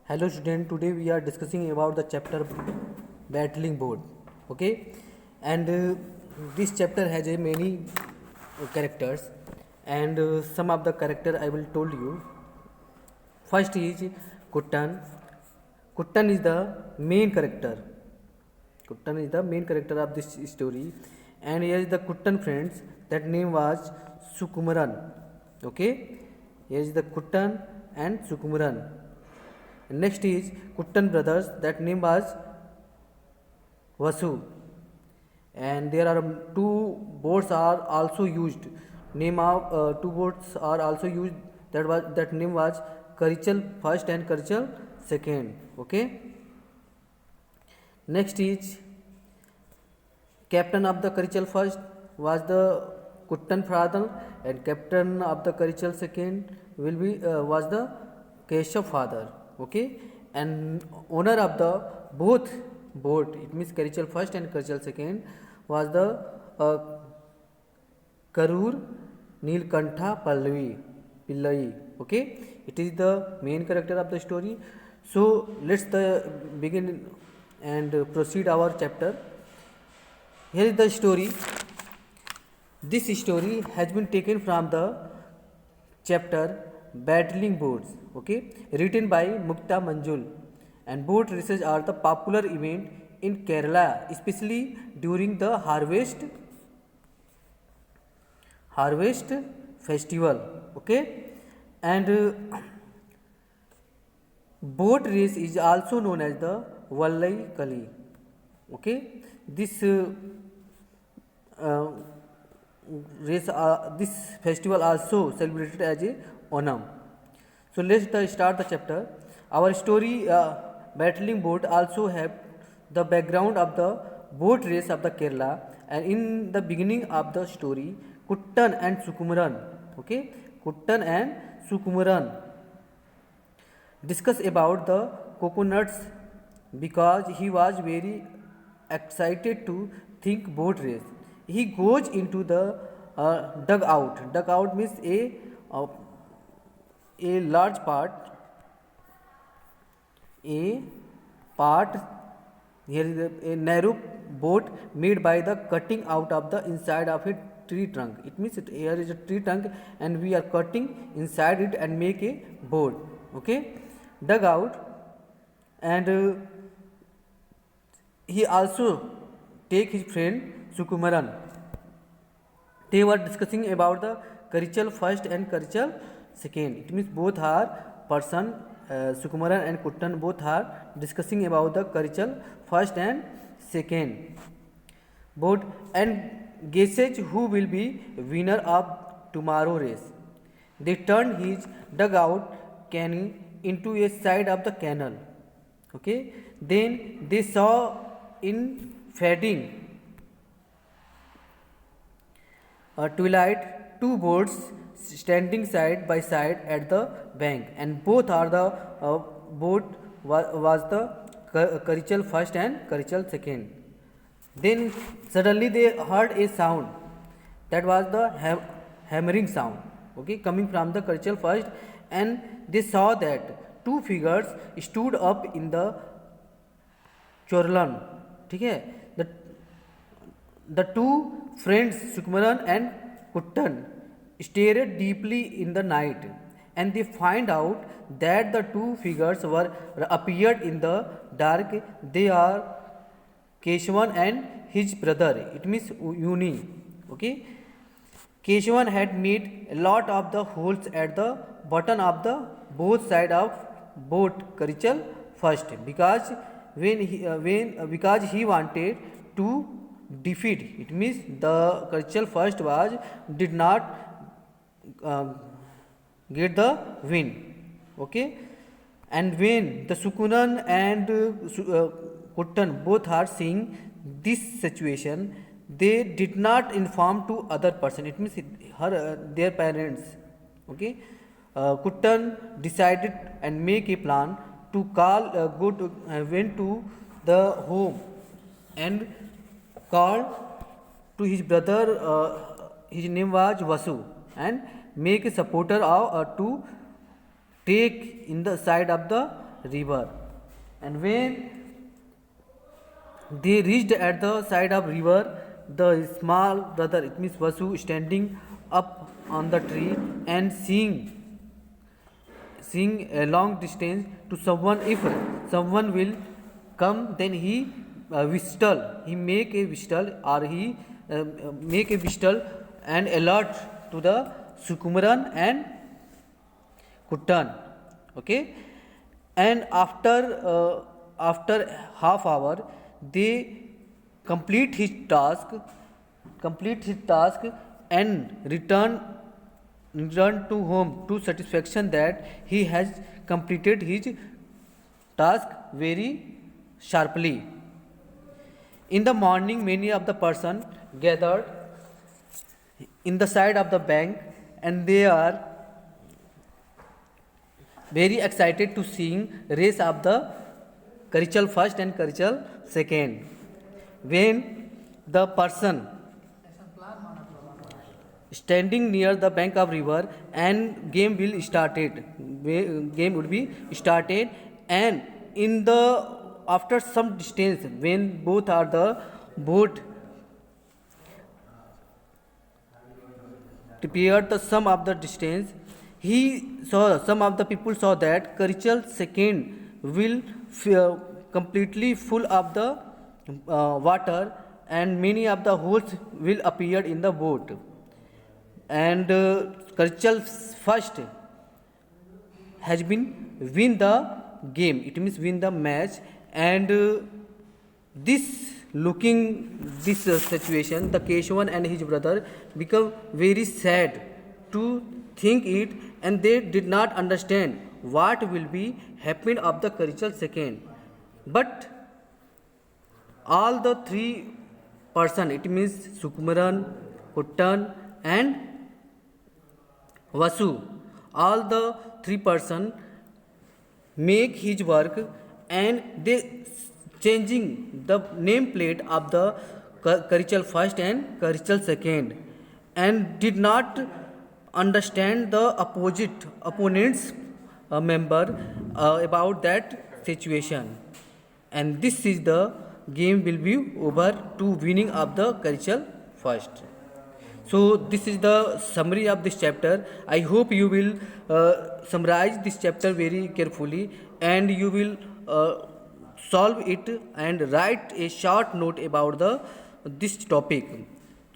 Hello student, today we are discussing about the chapter battling board. Okay, and this chapter has a many characters, and some of the character I will told you. First is Kuttan. Kuttan is the main character. Kuttan is the main character of this story, and here is the Kuttan friends. That name was Sukumaran. Okay, here is the Kuttan and Sukumaran. Next is Kuttan brothers. That name was Vasu, and there are two boats are also used. Name of two boats are also used. That name was Karichal first and Karichal second. Okay. Next is captain of the Karichal first was the Kuttan father, and captain of the Karichal second will be was the Keshav father. Okay, and owner of the both boat, it means Karichal first and Karichal second, was the uh, Karur Nilkantha Pillai. Okay, it is the main character of the story. So let's begin and proceed our chapter. Here is the story. This story has been taken from the chapter Battling Boats, okay, written by Mukta Manjul. And boat races are the popular event in Kerala, especially during the harvest festival, okay. And boat race is also known as the Vallai Kali, okay. This uh, this festival also celebrated as a Onam. So let's start the chapter. Our story battling boat also have the background of the boat race of the Kerala, and in the beginning of the story, Kuttan and Sukumaran, okay, Kuttan and Sukumaran discuss about the coconuts because he was very excited to think boat race. He goes into the dugout. Dugout means uh, a large part, a part here is a narrow boat made by the cutting out of the inside of a tree trunk. It means here is a tree trunk and we are cutting inside it and make a boat. Okay, dugout, and he also take his friend Sukumaran. They were discussing about the Karichal first and Karichal second. It means both are person, Sukumaran and Kuttan both are discussing about the Karichal first and second boat and guesses who will be winner of tomorrow race. They turned his dugout canoe into a side of the canal. Okay. Then they saw in fading twilight two boats standing side by side at the bank, and both are the boat was the Karichal first and Karichal second. Then suddenly they heard a sound that was the hammering sound, okay, coming from the Karichal first, and they saw that two figures stood up in the Chorlan. Okay, the two friends Sukumaran and Kuttan stared deeply in the night, and they find out that the two figures were appeared in the dark. They are Keshavan and his brother. It means Uni. Okay. Keshavan had made a lot of the holes at the bottom of the both side of boat Karichal first because because he wanted to defeat. It means the Karichal first was did not uh, get the win. Okay, and when the Sukunan and Kuttan both are seeing this situation, they did not inform to other person. It means their parents. Okay, Kuttan decided and make a plan to call went to the home and called to his brother. His name was Vasu, and make a supporter to take in the side of the river. And when they reached at the side of river, the small brother, it means Vasu, standing up on the tree and seeing a long distance to someone. If someone will come, then he whistle. He make a whistle, or he make a whistle and alert to the Sukumaran and Kuttan. Okay, and after half hour, they complete his task, and return to home to satisfaction that he has completed his task very sharply. In the morning, many of the person gathered in the side of the bank, and they are very excited to seeing race of the Karichal first and Karichal second. When the person standing near the bank of river, and game would be started, and in the after some distance, when both are the boat appeared the sum of the distance, some of the people saw that Karichal second will completely full of the water, and many of the holes will appear in the boat. And Karichal first has been win the game, it means win the match. And this situation, the Keshavan and his brother become very sad to think it, and they did not understand what will be happen of the Karichal second. But all the three person, it means Sukumaran, Kuttan and Vasu, all the three person make his work, and they changing the nameplate of the Karichal first and Karichal second, and did not understand the opponent's member about that situation. And this is the game will be over to winning of the Karichal first. So this is the summary of this chapter. I hope you will summarize this chapter very carefully, and you will solve it and write a short note about this topic.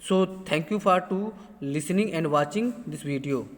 So thank you for listening and watching this video.